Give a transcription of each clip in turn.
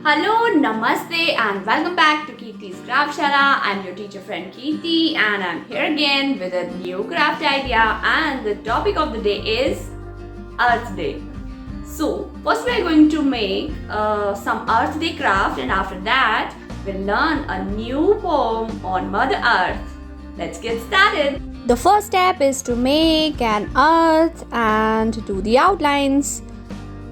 Hello, Namaste and welcome back to Keerti's CraftShala. I'm your teacher friend Keerti and I'm here again with a new craft idea, and the topic of the day is Earth Day. So first we are going to make some Earth Day craft, and after that we'll learn a new poem on Mother Earth. Let's get started. The first step is to make an earth and do the outlines.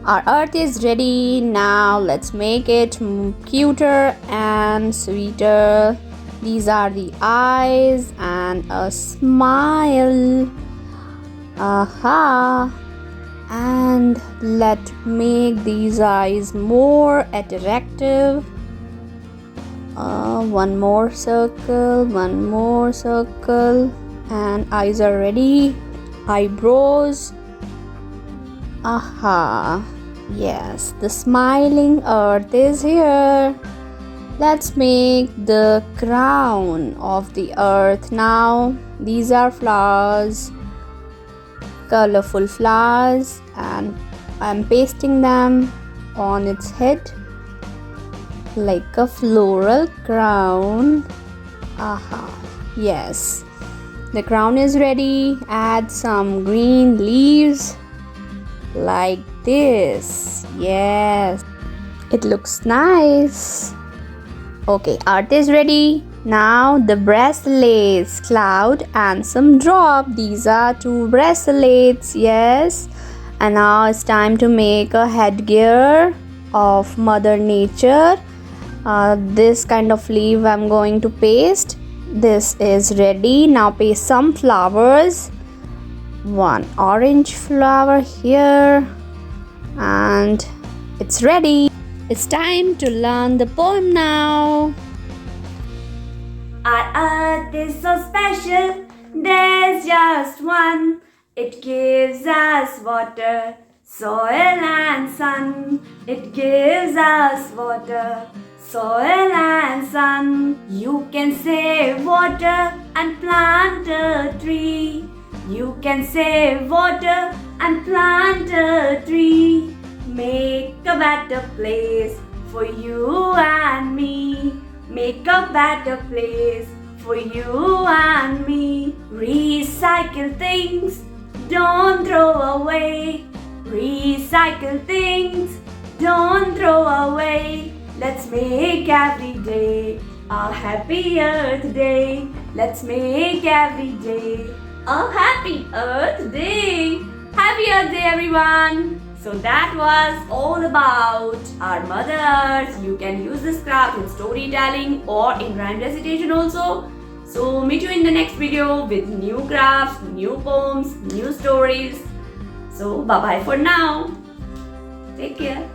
Our earth is ready. Now let's make it cuter and sweeter. These are the eyes and a smile. Aha! And let's make these eyes more attractive. One more circle, and eyes are ready. Eyebrows. Aha! Yes, the smiling earth is here. Let's make the crown of the earth now. These are flowers, colorful flowers, and I'm pasting them on its head like a floral crown. Aha! Yes, the crown is ready. Add some green leaves like this. Yes, it looks nice. Okay, art is ready. Now the bracelets, cloud and some drop. These are 2 bracelets. Yes, and now it's time to make a headgear of Mother Nature. This kind of leaf I'm going to paste. This is ready. Now paste some flowers. 1 orange flower here, and it's ready. It's time to learn the poem now. Our earth is so special, there's just one. It gives us water, soil and sun. It gives us water, soil and sun. You can save water and plant a tree. You can save water and plant a tree. Make a better place for you and me. Make a better place for you and me. Recycle things, don't throw away. Recycle things, don't throw away. Let's make every day a happy Earth Day. Let's make every day a happy Earth Day. Happy Earth Day, everyone. So that was all about our Mother Earth. You can use this craft in storytelling or in rhyme recitation also. So meet you in the next video with new crafts, new poems, new stories. So bye bye for now. Take care.